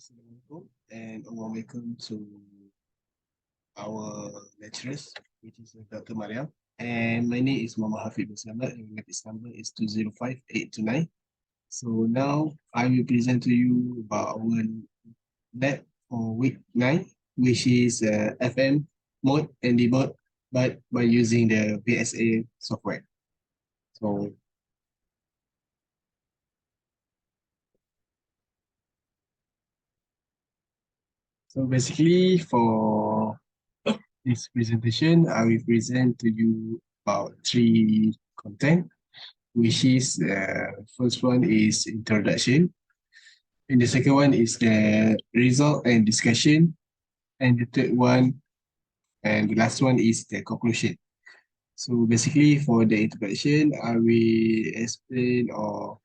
Assalamualaikum and welcome to our lecturers, which is Dr. Mariam. And my name is Muhammad Hafid Muslimat, and my number is 205-829. So now I will present to you about our lab for week 9, which is FM mode and DEMOD, but by using the VSA software. So basically for this presentation, I will present to you about 3 content, which is first one is introduction, and the second one is the result and discussion, and the third one and the last one is the conclusion. So basically for the introduction, I will explain or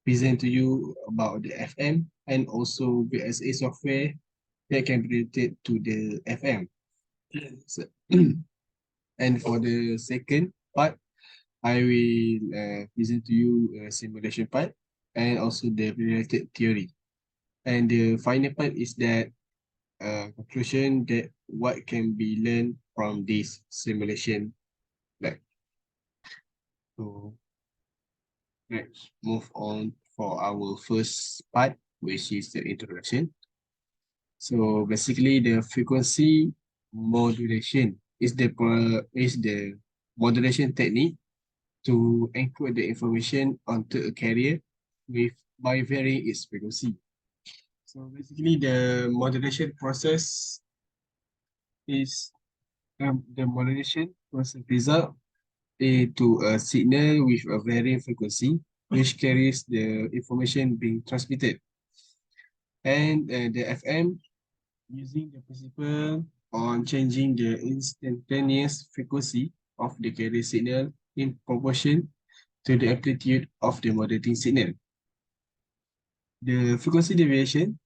present to you about the FM and also VSA software that can be related to the FM. So, and for the second part, I will present to you a simulation part and also the related theory. And the final part is that conclusion that what can be learned from this simulation lab. So let's move on for our first part, which is the introduction. So basically the frequency modulation is the modulation technique to encode the information onto a carrier by varying its frequency. So basically the modulation process is the modulation process result to a signal with a varying frequency which carries the information being transmitted. And the FM using the principle on changing the instantaneous frequency of the carrier signal in proportion to the amplitude of the modulating signal. The frequency deviation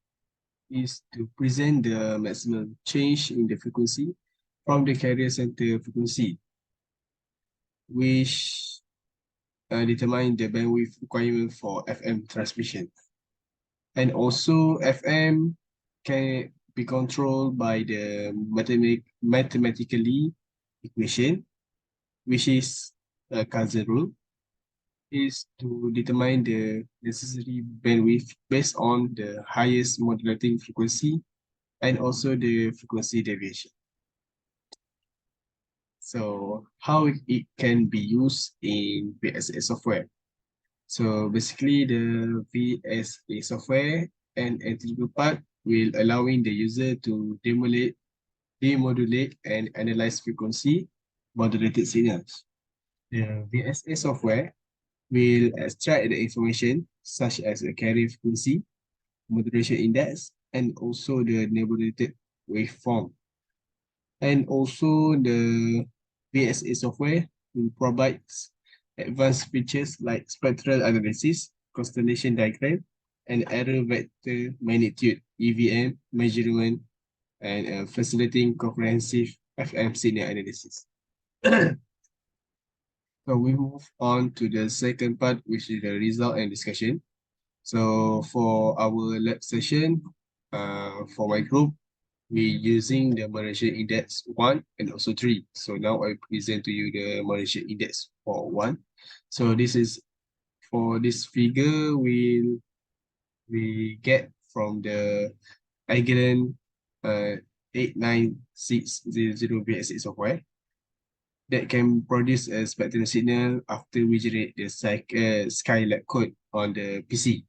is to present the maximum change in the frequency from the carrier center frequency, which determine the bandwidth requirement for FM transmission. And also FM can be controlled by the mathematically equation, which is a Cousin rule, is to determine the necessary bandwidth based on the highest modulating frequency and also the frequency deviation. So how it can be used in VSA software. So basically the VSA software and integral part will allowing the user to demodulate and analyze frequency modulated signals. The VSA software will extract the information such as a carrier frequency, modulation index, and also the modulated waveform. And also the VSA software will provide advanced features like spectral analysis, constellation diagram, and error vector magnitude, EVM, measurement, and facilitating comprehensive FM signal analysis. So we move on to the second part, which is the result and discussion. So for our lab session, for my group, we using the moderation index 1 and also 3. So now I present to you the moderation index for 1. So this is for this figure we get from the Agilent 89600 VSA software that can produce a spectral signal after we generate the Skylab code on the PC.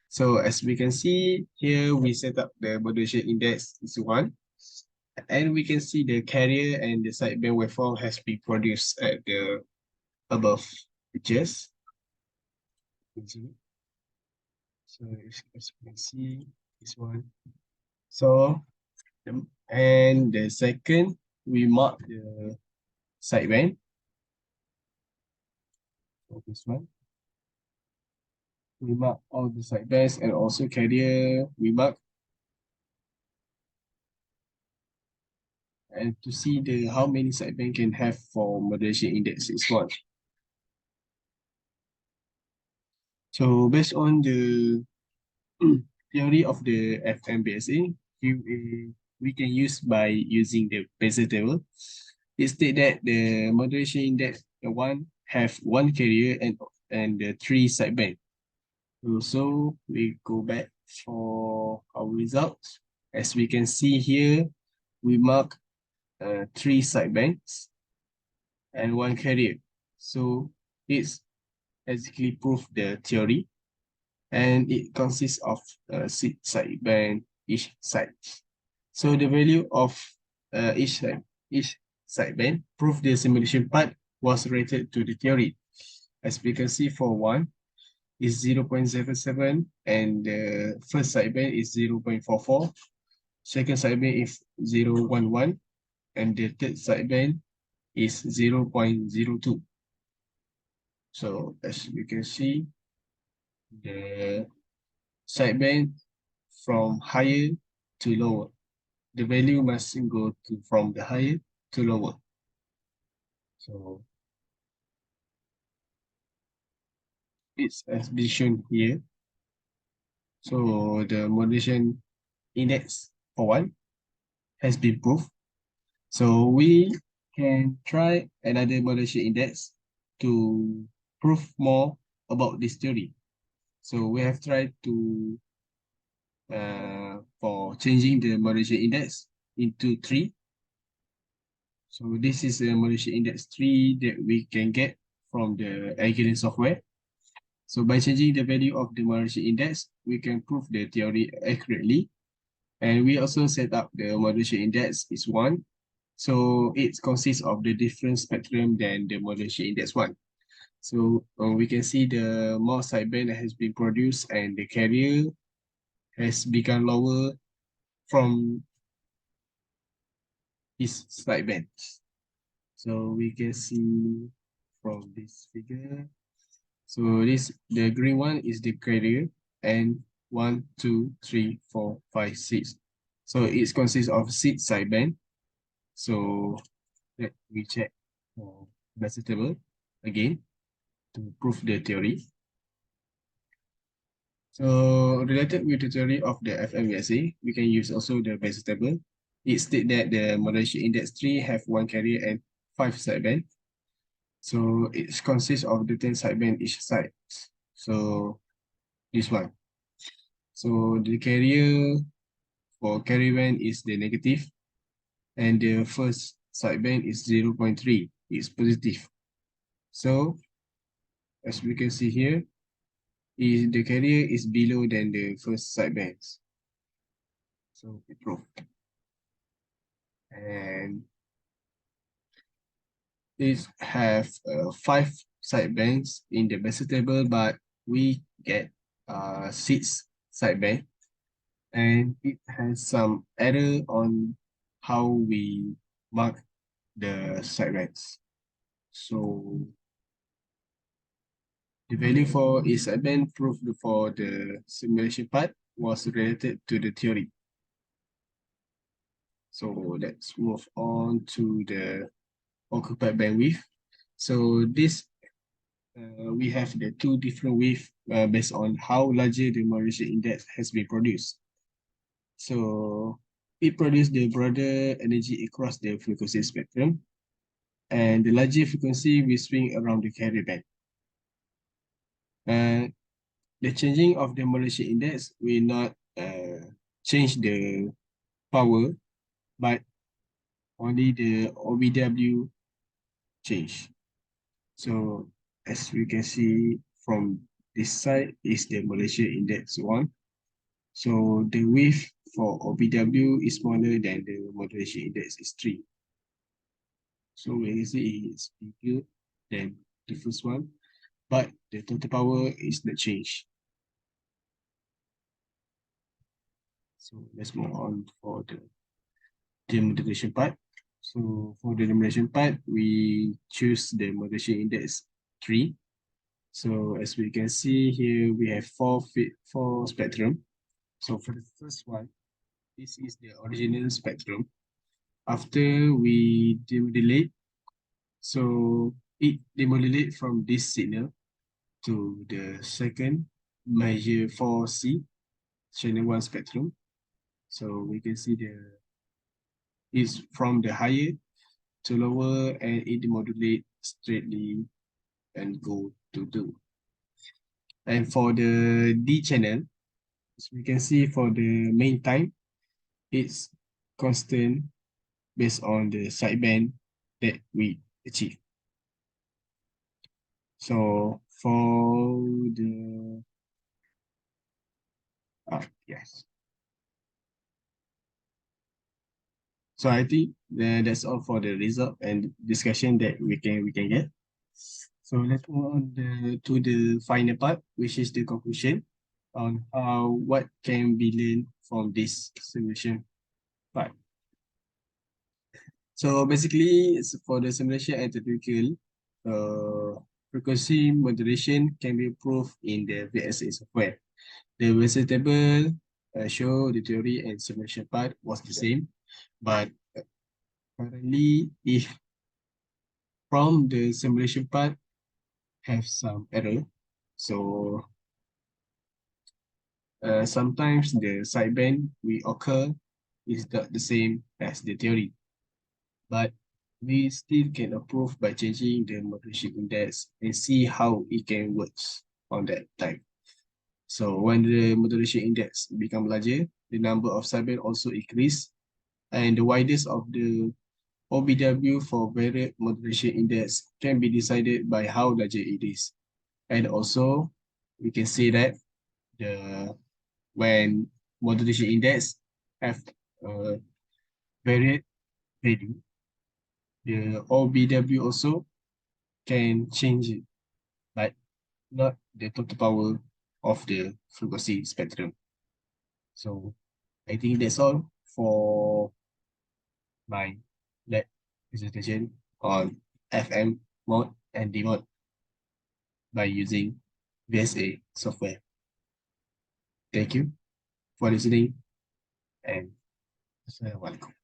So as we can see here, we set up the modulation index is 1, and we can see the carrier and the sideband waveform has been produced at the above pictures. So as we can see this one. So and the second, we mark the sideband. So this one. We mark all the sidebands and also carrier we mark. And to see the how many sideband can have for modulation index is 1. So based on the theory of the FMBSA, we can use by using the Bayes table. It states that the modulation index one have one carrier and the three sideband. So we go back for our results. As we can see here, we mark three sidebands and one carrier. So it's basically proof the theory, and it consists of six sideband each side. So the value of each sideband prove the simulation part was related to the theory. As we can see, for one is 0.07 and the first sideband is 0.44. Second sideband is 0.11 and the third sideband is 0.02. So as we can see, the sideband from higher to lower. The value must go from the higher to lower. So it's as been shown here. So the modulation index for one has been proved. So we can try another modulation index to prove more about this theory. So we have tried to for changing the modulation index into 3. So this is a modulation index 3 that we can get from the algorithm software. So by changing the value of the modulation index, we can prove the theory accurately. And we also set up the modulation index is 1. So it consists of the different spectrum than the modulation index 1. So we can see the more sideband has been produced and the carrier has become lower from its sideband. So we can see from this figure. So the green one is the carrier, and 1, 2, 3, 4, 5, 6. So it consists of 6 sideband. So let me check for vegetable again to prove the theory. So related with the theory of the FMVSA, we can use also the vegetable. It states that the modulation index 3 have 1 carrier and 5 sideband. So it consists of the 10 sideband each side. So this one. So the carrier for carrier band is the negative, and the first sideband is 0.3. It's positive. So as we can see here, the carrier is below than the first sidebands. So we prove. And it have 5 sidebands in the basic table, but we get 6 sideband, and it has some error on how we mark the sidebands. So the value for is sideband proved for the simulation part was related to the theory. So let's move on to the occupied bandwidth. So this we have the two different width based on how larger the modulation index has been produced. So it produced the broader energy across the frequency spectrum, and the larger frequency will swing around the carrier band. The changing of the modulation index will not change the power, but only the OBW change. So as we can see from this side is the modulation index 1. So the width for OBW is smaller than the modulation index is 3. So we can see it's bigger than the first one, but the total power is not changed. So let's move on for the demodulation part. So for the demodulation part, we choose the modulation index 3. So as we can see here, we have four spectrum. So for the first one, this is the original spectrum. After we demodulate, so it demodulate from this signal to the second measure 4C. channel 1 spectrum. So we can see it's from the higher to lower, and it modulates straightly and go to 2. And for the D channel, as we can see for the main time, it's constant based on the sideband that we achieve. So for the yes. So I think that's all for the result and discussion that we can get. So let's move on to the final part, which is the conclusion on what can be learned from this simulation part. So basically, for the simulation and typical, frequency moderation can be improved in the VSA software. The VSA table show the theory and simulation part was the same, but currently, if from the simulation part have some error, so sometimes the sideband will occur is not the same as the theory, but we still can improve by changing the moderation index and see how it can work on that time. So when the moderation index become larger, the number of sideband also increase, and the widest of the OBW for varied moderation index can be decided by how larger it is. And also, we can see that the when moderation index have a varied value, the OBW also can change it, but not the total power of the frequency spectrum. So I think that's all for my lab presentation on FM mode and DEMOD by using VSA software. Thank you for listening, and Assalamualaikum.